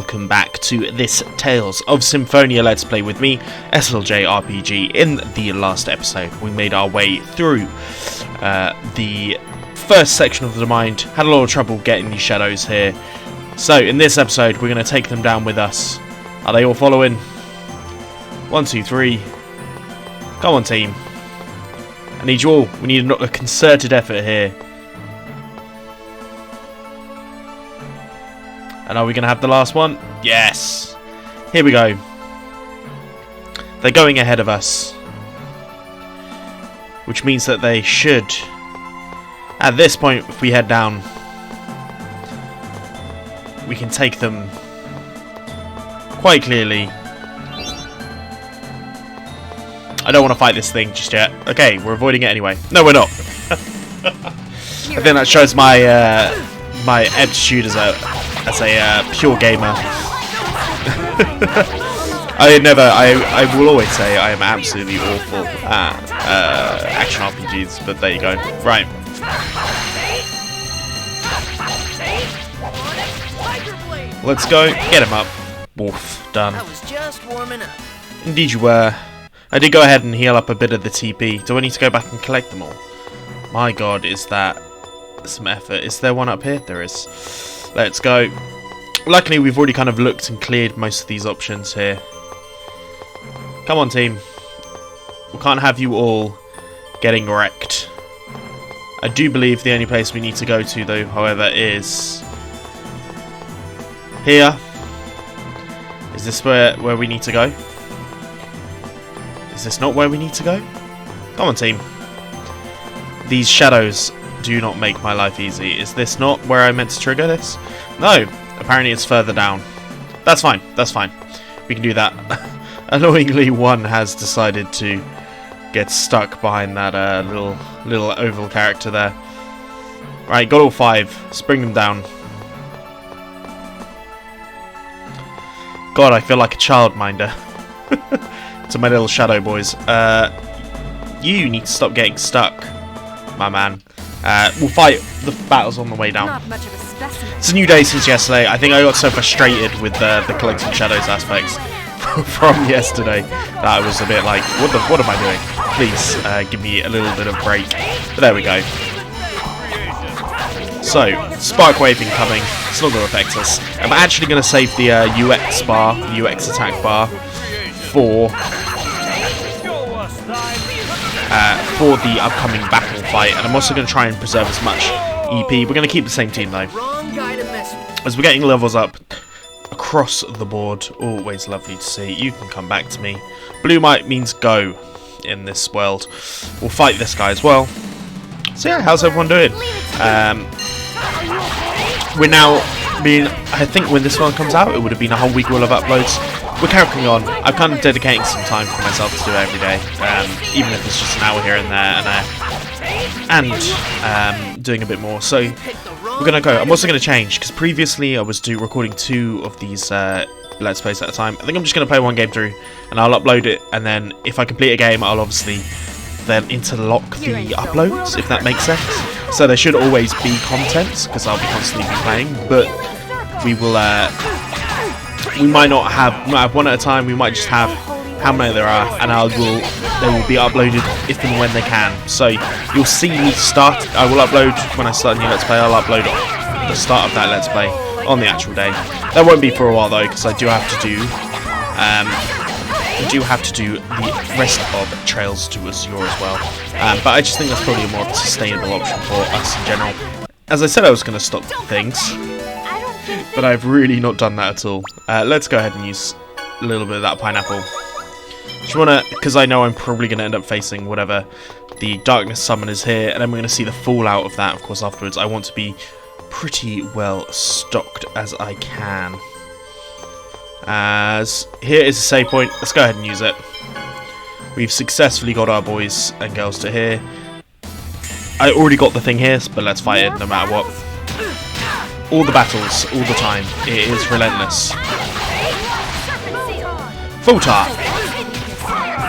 welcome back to this Tales of Symphonia Let's Play with me, Action JRPG. In the last episode, we made our way through the first section of the mind, had a lot of trouble getting these shadows here. So, in this episode, we're going to take them down with us. Are they all following? 1, 2, 3. Come on, team. I need you all. We need a concerted effort here. And are we going to have the last one? Yes! Here we go. They're going ahead of us. Which means that they should... At this point, if we head down, we can take them quite clearly. I don't want to fight this thing just yet. Okay, we're avoiding it anyway. No, we're not. I think that shows my my aptitude as a pure gamer. I will always say I am absolutely awful at action RPGs, but there you go. Right. Let's go. Get him up. Woof. Done. I was just warming up. Indeed you were. I did go ahead and heal up a bit of the TP. Do I need to go back and collect them all? My god, is that some effort. Is there one up here? There is. Let's go. Luckily, we've already kind of looked and cleared most of these options here. Come on, team. We can't have you all getting wrecked. I do believe the only place we need to go to, though, however, is here. Is this where we need to go? Is this not where we need to go? Come on, team. These shadows do not make my life easy. Is this not where I meant to trigger this? No. Apparently it's further down. That's fine. That's fine. We can do that. Annoyingly, one has decided to get stuck behind that little oval character there. Right, got all 5. Let's bring them down. God, I feel like a childminder. To my little shadow boys. You need to stop getting stuck, my man. We'll fight the battles on the way down. Not much of a specimen. It's a new day since yesterday. I think I got so frustrated with the collecting shadows aspects from yesterday that I was a bit like, what am I doing? Please give me a little bit of break. But there we go. So, spark wave incoming. It's not going to affect us. I'm actually going to save the UX bar, UX attack bar, for the upcoming battle fight, and I'm also going to try and preserve as much EP. We're going to keep the same team though, as we're getting levels up across the board. Always lovely to see. You can come back to me. Blue might means go in this world. We'll fight this guy as well. So yeah, how's everyone doing? We're now, I think when this one comes out, it would have been a whole week worth of uploads. We're carrying on. I'm kind of dedicating some time for myself to do it every day, even if it's just an hour here and there, and doing a bit more. So we're gonna go. I'm also gonna change because previously I was recording 2 of these Let's Plays at a time. I think I'm just gonna play 1 game through, and I'll upload it. And then if I complete a game, I'll obviously then interlock the uploads, if that makes sense. So there should always be content because I'll be constantly playing, but we will. We might not have 1 at a time. We might just have how many there are, and they will be uploaded if and when they can. So you'll see me start. I will upload when I start a new Let's Play. I'll upload the start of that Let's Play on the actual day. That won't be for a while though, because I do have to do. The rest of Trails to Azure as well. But I just think that's probably a more sustainable option for us in general. As I said, I was going to stop things, but I've really not done that at all. Let's go ahead and use a little bit of that pineapple. Just wanna, because I know I'm probably going to end up facing whatever the darkness summon is here, and then we're going to see the fallout of that, of course, afterwards. I want to be pretty well stocked as I can. As here is a save point. Let's go ahead and use it. We've successfully got our boys and girls to here. I already got the thing here, but let's fight it no matter what. All the battles, all the time. It is relentless. Photar!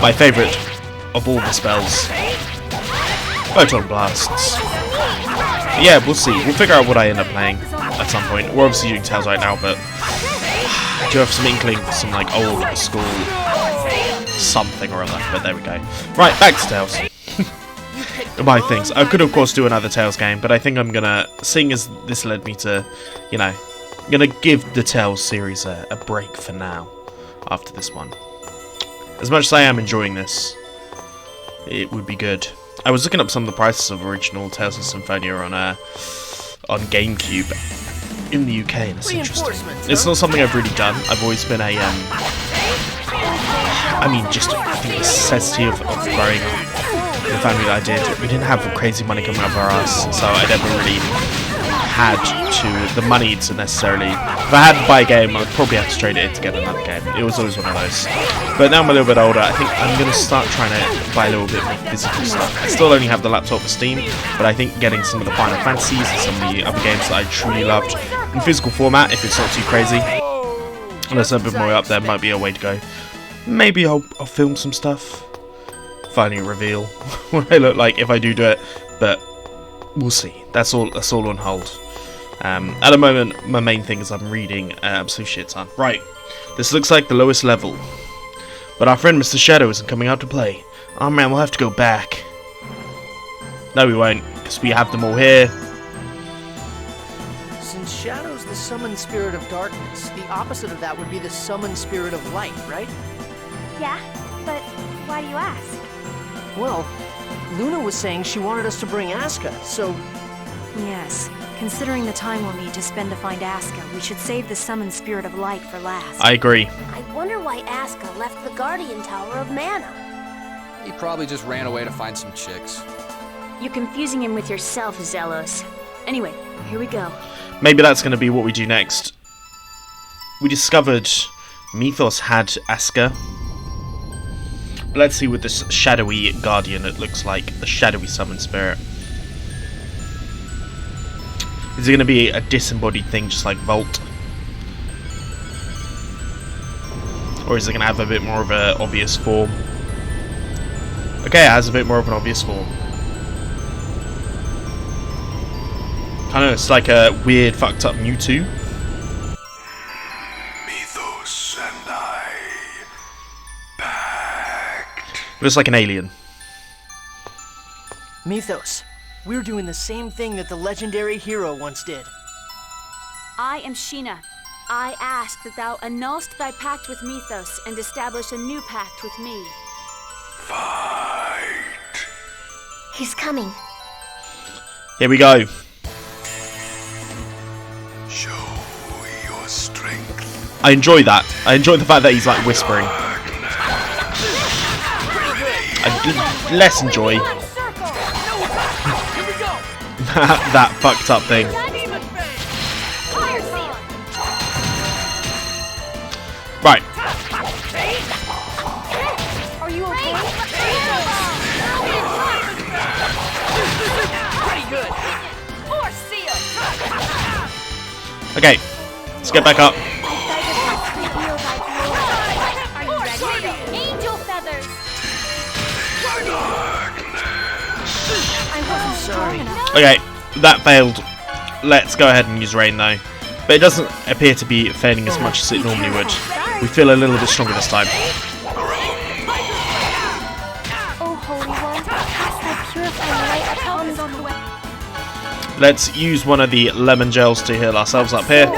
My favourite of all the spells. Photon Blasts. Yeah, we'll see. We'll figure out what I end up playing at some point. We're obviously doing Tails right now, but do have some inkling for some like old school something or other, but there we go. Right, back to Tales. My things. I could of course do another Tales game, but I think I'm gonna, seeing as this led me to, you know, I'm gonna give the Tales series a break for now, after this one. As much as I am enjoying this, it would be good. I was looking up some of the prices of original Tales of Symphonia on GameCube in the UK, and it's interesting. It's not something I've really done. I've always been a, I mean, just I think the necessity of growing up in the family that I did. We didn't have crazy money coming out of our ass, so I never really had the money to necessarily. If I had to buy a game, I'd probably have to trade it in to get another game. It was always one of those. But now I'm a little bit older, I think I'm going to start trying to buy a little bit more physical stuff. I still only have the laptop for Steam, but I think getting some of the Final Fantasies and some of the other games that I truly loved in physical format, if it's not too crazy, and there's a bit more up there, might be a way to go. Maybe I'll film some stuff. Finally reveal what I look like if I do it, but we'll see. That's all on hold. At the moment, my main thing is I'm reading absolute shit ton. Right, this looks like the lowest level, but our friend Mr. Shadow isn't coming out to play. Oh man, we'll have to go back. No, we won't, because we have them all here. Since Shadow's the summoned spirit of darkness, the opposite of that would be the summoned spirit of light, right? Yeah, but why do you ask? Well, Luna was saying she wanted us to bring Asuka, so... Yes. Considering the time we'll need to spend to find Asuka, we should save the summoned spirit of light for last. I agree. I wonder why Asuka left the Guardian Tower of Mana. He probably just ran away to find some chicks. You're confusing him with yourself, Zelos. Anyway, here we go. Maybe that's going to be what we do next. We discovered Mythos had Asuka. But let's see what this shadowy guardian it looks like. The shadowy summoned spirit. Is it going to be a disembodied thing just like Volt? Or is it going to have a bit more of an obvious form? Okay, it has a bit more of an obvious form. I know, it's like a weird fucked up Mewtwo. Mythos and I, Pact. Looks like an alien. Mythos, we're doing the same thing that the legendary hero once did. I am Sheena. I ask that thou annulst thy pact with Mythos and establish a new pact with me. Fight. He's coming. Here we go. Show your strength. I enjoy that. I enjoy the fact that he's like whispering. I less enjoy that fucked up thing. Right. Are you okay? Pretty good. Okay. Let's get back up. Are you ready? Angel feathers. I wasn't strong enough. Okay, that failed. Let's go ahead and use rain though. But it doesn't appear to be failing as much as it normally would. We feel a little bit stronger this time. Oh, Holy One, cast thy purifying light upon us on the way. Let's use one of the lemon gels to heal ourselves up here.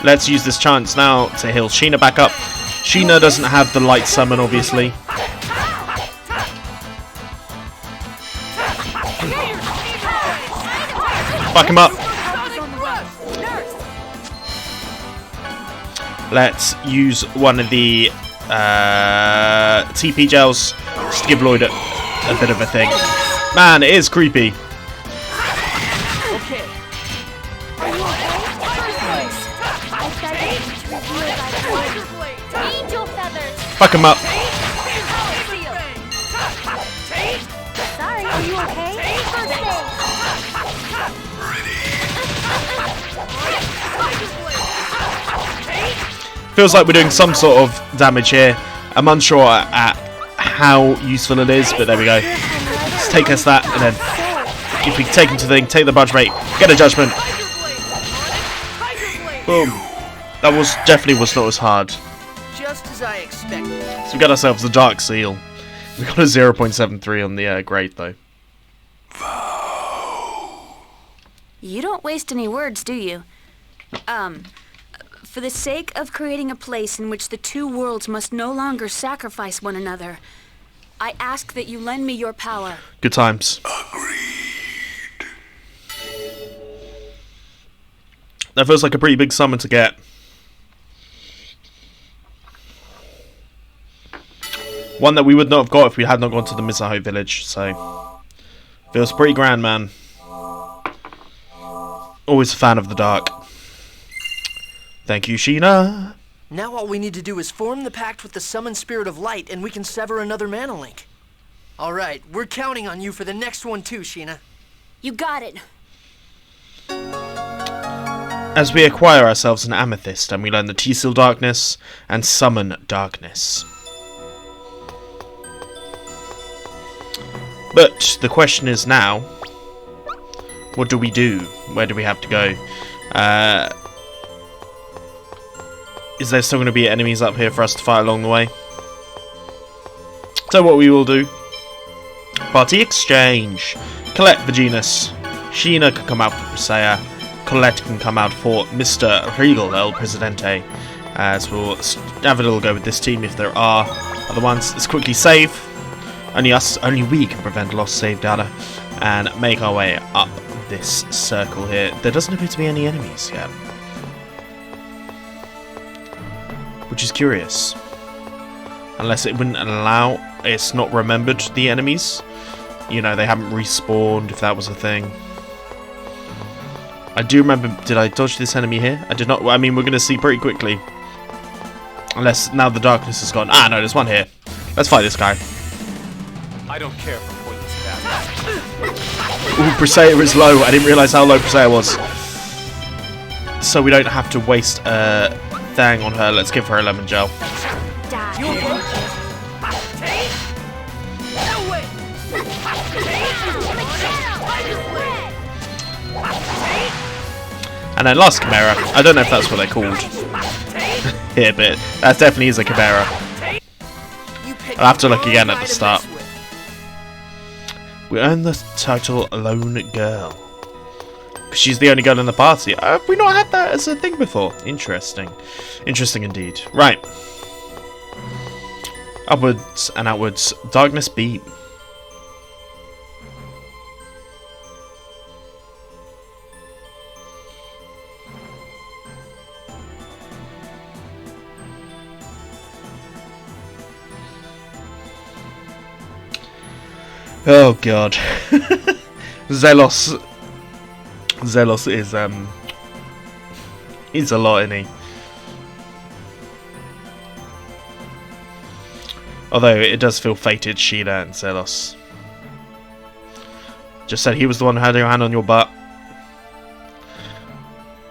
Let's use this chance now to heal Sheena back up. Sheena doesn't have the light summon, obviously. Fuck him up. Let's use one of the TP gels just to give Lloyd a bit of a thing. Man, it is creepy. Fuck him up. Sorry, are you okay? Feels like we're doing some sort of damage here. I'm unsure at how useful it is, but there we go. Let's take us that, and then if we can take him to the thing, take the budge rate, get a judgment. Boom. That definitely was not as hard. Just as I expected. So we got ourselves the Dark Seal. We got a 0.73 on the grade though. You don't waste any words, do you? For the sake of creating a place in which the two worlds must no longer sacrifice one another, I ask that you lend me your power. Good times. Agreed. That feels like a pretty big summon to get. One that we would not have got if we had not gone to the Mizuho village, so feels pretty grand, man. Always a fan of the dark. Thank you, Sheena. Now all we need to do is form the pact with the summoned spirit of light, and we can sever another mana link. All right, we're counting on you for the next one too, Sheena. You got it. As we acquire ourselves an amethyst, and we learn the T-Seal Darkness and Summon Darkness. But the question is now, what do we do? Where do we have to go? Is there still going to be enemies up here for us to fight along the way? So what we will do, party exchange. Colette the genus. Sheena can come out for Presea. Colette can come out for Mr. Regal El Presidente. As we'll have a little go with this team if there are other ones. Let's quickly save. Only we can prevent lost save data. And make our way up this circle here. There doesn't appear to be any enemies yet. Which is curious. Unless it wouldn't allow, it's not remembered the enemies. You know, they haven't respawned, if that was a thing. I do remember, did I dodge this enemy here? I did not, I mean, we're going to see pretty quickly. Unless now the darkness is gone. Ah, no, there's one here. Let's fight this guy. I don't care for pointless battles. Ooh, Presea is low. I didn't realise how low Presea was. So we don't have to waste a thing on her. Let's give her a lemon gel. And then last Chimera. I don't know if that's what they're called. Here, but that definitely is a Chimera. I'll have to look again at the start. We earn the title Lone Girl. She's the only girl in the party. Have we not had that as a thing before? Interesting. Interesting indeed. Right. Upwards and outwards. Darkness Beam. Oh god. Zelos is he's a lot, isn't he? Although it does feel fated, Sheena and Zelos. Just said he was the one who had your hand on your butt.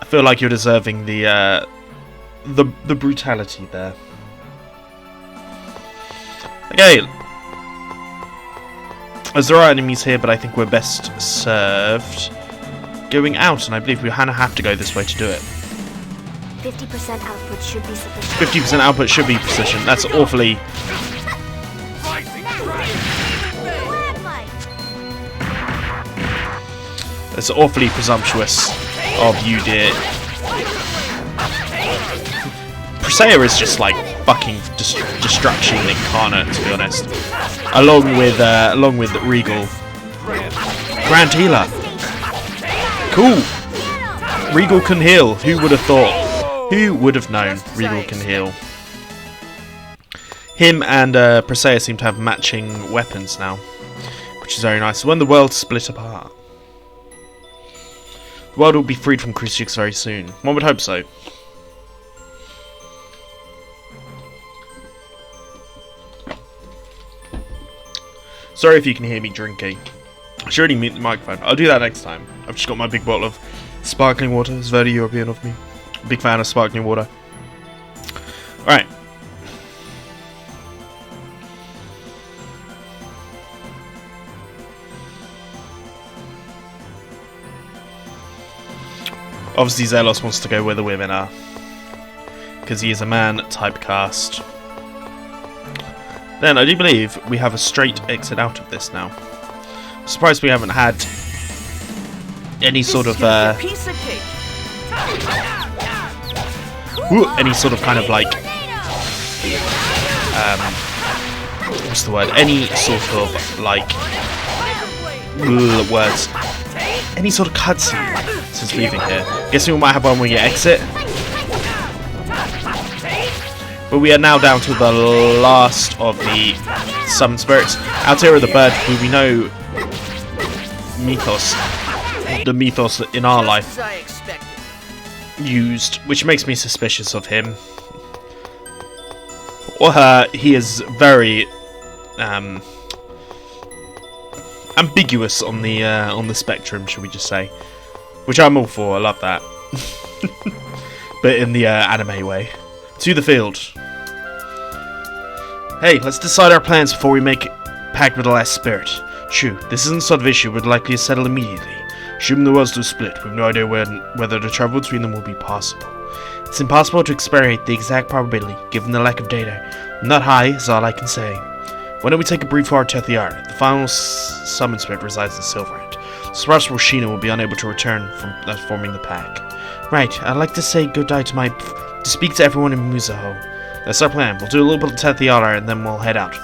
I feel like you're deserving the brutality there. Okay. As there are enemies here, but I think we're best served going out, and I believe we kind of have to go this way to do it. 50% output should be sufficient. 50% output should be sufficient. That's awfully... That's awfully presumptuous of you, dear. Presea is just like fucking destruction incarnate, to be honest. Along with Regal. Grand Healer. Cool. Regal can heal. Who would have thought? Who would have known Regal can heal? Him and Presea seem to have matching weapons now, which is very nice. When the world split apart. The world will be freed from crucifix very soon. One would hope so. Sorry if you can hear me drinking. I should already mute the microphone. I'll do that next time. I've just got my big bottle of sparkling water. It's very European of me. Big fan of sparkling water. Alright. Obviously Zelos wants to go where the women are, because he is a man typecast. Then I do believe we have a straight exit out of this now. I'm surprised we haven't had any sort of Piece of cake. any sort of kind of like what's the word? Any sort of like words. Any sort of cutscene since leaving here. Guessing we might have one when we exit. But we are now down to the last of the summoned spirits. Altair the bird, who we know the mythos in our life As I expected. used, which makes me suspicious of him. He is very ambiguous on the spectrum, shall we just say? Which I'm all for. I love that, but in the anime way. To the field. Hey, let's decide our plans before we make pact with the last spirit. True, this isn't the sort of issue we'd likely settle immediately. Assuming the worlds do split, we've no idea whether the travel between them will be possible. It's impossible to experiment the exact probability, given the lack of data. Not high is all I can say. Why don't we take a brief forward to Tethiara? The final summon spirit resides in Slyvarant. So perhaps Roshina will be unable to return from forming the pack. Right, I'd like to say goodbye to speak to everyone in Musaho. That's our plan. We'll do a little bit of Tethiara and then we'll head out.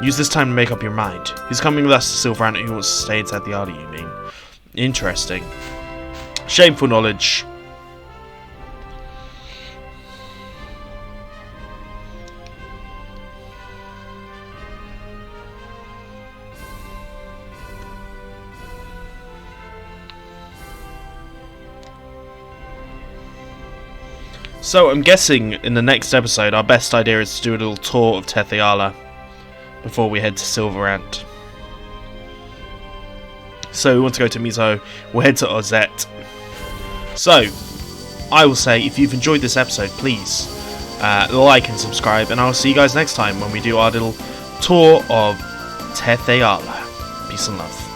Use this time to make up your mind. Who's coming with us to Slyvarant and who wants to stay in Tethiara, you mean? Interesting. Shameful knowledge. So I'm guessing in the next episode our best idea is to do a little tour of Tethiara before we head to Slyvarant. So we want to go to Mizo, we'll head to Ozette. So, I will say, if you've enjoyed this episode, please like and subscribe, and I'll see you guys next time when we do our little tour of Tethiara. Peace and love.